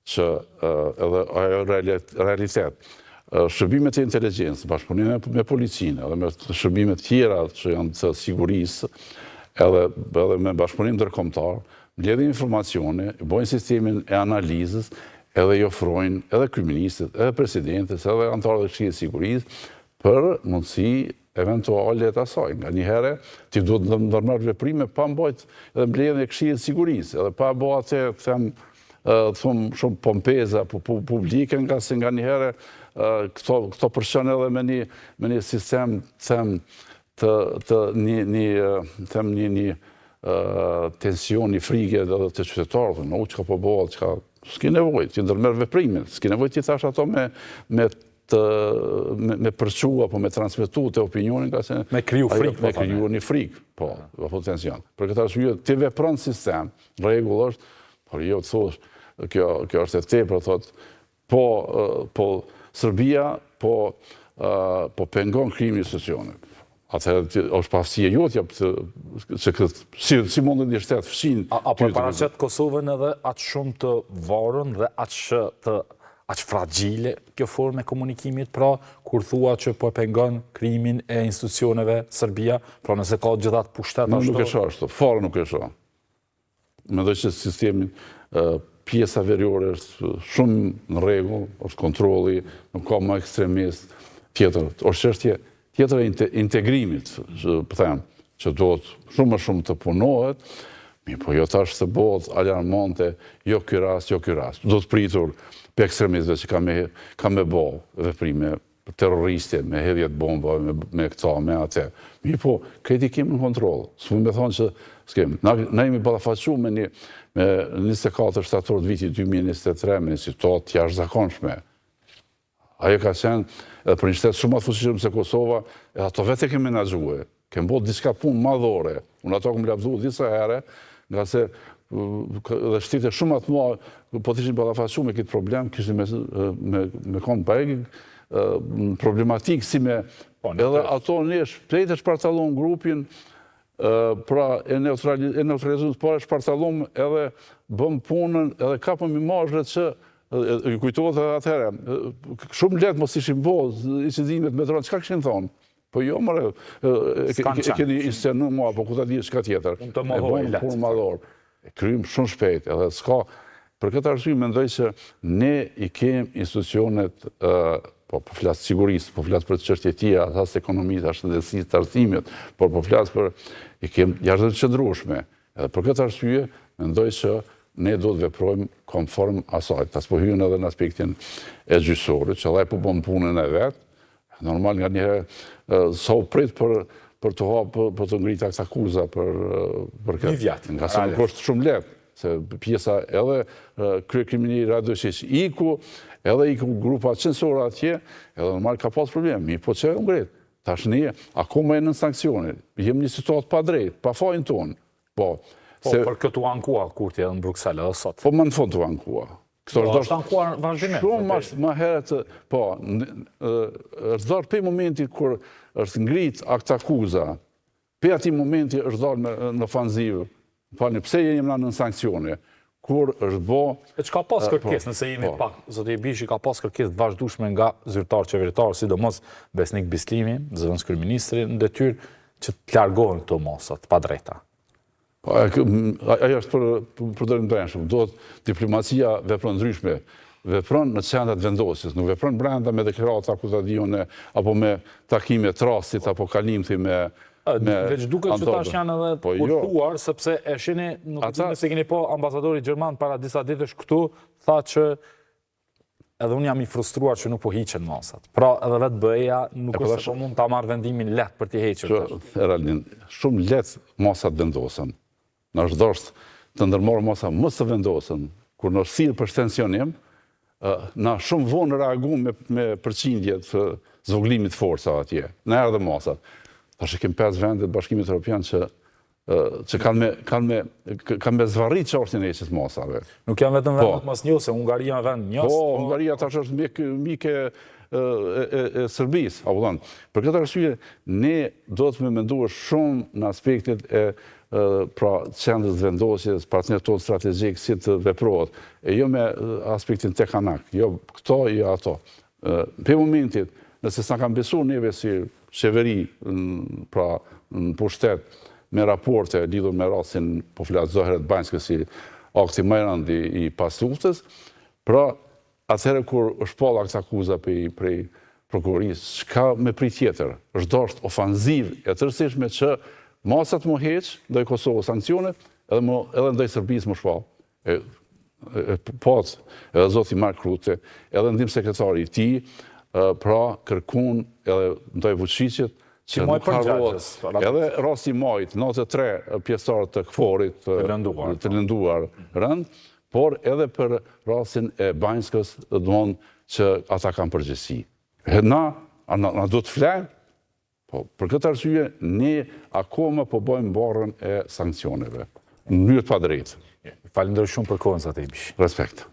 që edhe ajo realitet. Shërbimet e inteligjencë, bashkëpunime me policinë, edhe me shërbimet tjera që janë të sigurisë, edhe me bashkëpunim ndërkombëtar, mbledhin informacione, bojnë sistemin e analizës, edhe i ofrojnë edhe kryeministit, edhe presidentes, edhe anëtarët e Këshillit të Sigurisë për mundësi eventuale të asaj. Nga një herë, ti duhet të ndërmarrë veprime pa mbajt edhe mbledhjen e Këshillit të Sigurisë, edhe pa bëu atë them shumë pompeza publike, nga se nga një herë këto përshën edhe me një sistem një tensioni, frike edhe të qytetarëve, në që ka po bëhet, që ka s'ki nevojë, që ndërmerë veprimin, s'ki nevojë që thash ato me përqu apo me transmitu të opinionin, me kriju frikë. Me kriju një frikë, po, tension. Për këtë arsye, ti vepron sistem, rregull është, por jo të thosh, kjo është e tepër, thotë, po Serbia po pengon krimin e institucioneve. Atëherë është pastësia jote si mundën një shtetë fshin. Apo e paraqet Kosovën edhe atë shumë të varën dhe atë fragjile kjo formë e komunikimit, pra kur thua që po e pengon krimin e institucioneve Serbia, pra nëse ka gjithatë pushtet ashtu. Nuk e shoh ashtu, fare nuk e shoh. Mendoj që sistemi pjesa veriore është shumë në rregull, është kontrolli, nuk ka më ekstremist tjetër. Është çështje tjetër e integrimit, që duhet shumë më shumë të punohet, po jo tash të bëhet alarmante, jo ky rast. Do të pritur për ekstremistëve që ka me bë veprime terroriste, me hedhjet bomba, me këta, me atë. Po, këti kemi në kontroll. S'mund me thonë që s'kemi. Na jemi ballafaqur me 24 shtator të vitit 2023 me një situatë jashtëzakonshme. Ajo ka qenë edhe për një shtet shumë më të fuqishëm se Kosova, e ato vetë e kemi menaxhuar. Kemi bërë diçka punë madhore. Unë ato kam lavdruar disa herë, nga se dhe shtete shumë më të mëdha po të ishin ballafaqur me këtë problem, kishin me kon bajg problematik si me edhe ato ne shpejt e shpartallon grupin, pra e neutralizuan, por e shpartallon edhe bëm punën, edhe kapëm imazhet që kujtohet atëherë, shumë letë mos ishin incidimet me dronë, çka kishin thonë? Po jo, mërë, keni inscenu mua, po ku ta di çka tjetër. Të mohoj letë. Punë madhore. Kryjmë shumë shpejt, edhe s'ka. Për këtë arsye mendoj që ne i kemi institucionet, po flas sigurisë, po flas për çështje tjera, as ekonomisë, as shëndetësisë, të arsimit, por po flas për i kemi jashtë të qëndrueshme. Edhe për këtë arsye mendoj që ne do të veprojmë konform asaj. Tas po hyjnë edhe në aspektin e gjyqësorit, që ai po bën punën e vet. Normal nga një herë sa u prit për të hapë, për të ngritur akuza për këtë. Një vjet. Nga sa nuk është shumë lehtë, se pjesa edhe kryekriminali Radojčić iku, edhe iku grupa censorë atje, edhe normal ka pas probleme. Po çe u ngrit. Tash ne akoma në sanksione. Jemi në situatë pa drejtë, pa fajin ton. Po, për këtë u ankua kur ti edhe në Bruxelles edhe sot. Po më në fund u ankua. Është ankuar vazhdimisht. Shumë më herët, po, është dhënë për momenti kur është ngrit akt akuza, për ati momenti është dhënë në fanziv, pani pse jemi në sanksione, kur është bo... E që ka pas kërkes, nëse jemi pak, zoti Bishi ka pas kërkes vazhdueshme nga zyrtar qeveritar, sidomos Besnik Bislimi, zëvendës kryeministri, në detyrë që të largohen këto mosat, pa drejta. Ajo është për dërim brendshëm. Do të diplomacia vepron ndryshme, vepron në qendrat vendosjes, nuk vepron brenda me deklarata ku ta diun apo me takime të rastit apo kalimthi me veç duket që tash janë edhe kurthuar, sepse e shihni, nuk e di nëse keni po ambasadori gjerman para disa ditësh këtu, tha që edhe unë jam i frustruar që nuk po hiqen mosat. Pra edhe vetë BE-ja nuk është se po mund ta marrë vendimin lehtë për t'i hequr. Eraldin, shumë lehtë mosat vendosen. Në është dosht të ndërmorë mosa mos të vendosen, kur në thirr për stensionim, na shumë vonë reaguam me përqindje të zvogëlimit forcave atje. Na erdhën mosat. Tash kemi 5 vende të Bashkimit Evropian që kanë me zvarrit çështjen e heqjes mosave. Nuk janë vetëm vendet mosnjose, Hungaria vend njës. Po, Hungaria tash është mike e Serbisë, apo thon. Për këtë arsye ne do të menduar shumë në aspektet e pra qendrës vendosjes, partnerët tonë strategjik, si të veprohet, e jo me aspektin tek anak, jo këto, jo ato. Për momentit, nëse s'na kanë besuar neve si qeveri, pra në pushtet, me raporte lidhur me rastin, po flas zoheret Banjskës si akti më i rënd i pas luftës, pra atëherë kur është palla këtë akuza prej prokurorisë, çka me prit tjetër, është dashur ofanziv e tërësishme që masat më heq ndaj Kosovës sanksione, edhe ndaj Serbisë më shpall. Pas, edhe zoti Mark Rutte, edhe ndim sekretari i tij, pra kërkun edhe ndaj Vučićit që nuk harrohet. Edhe rasti Majit, 93 pjesëtarë të KFOR-it të lënduar rënd, por edhe për rastin e Banjskës, domthonjë që ata kanë përgjegjësi. Na do të flet, po për këtë arsye ne akoma po bëjmë mbarrën e sanksioneve në mënyrë të padrejtë. Falenderoj shumë për kohën, zoti Ibishi. Respekt.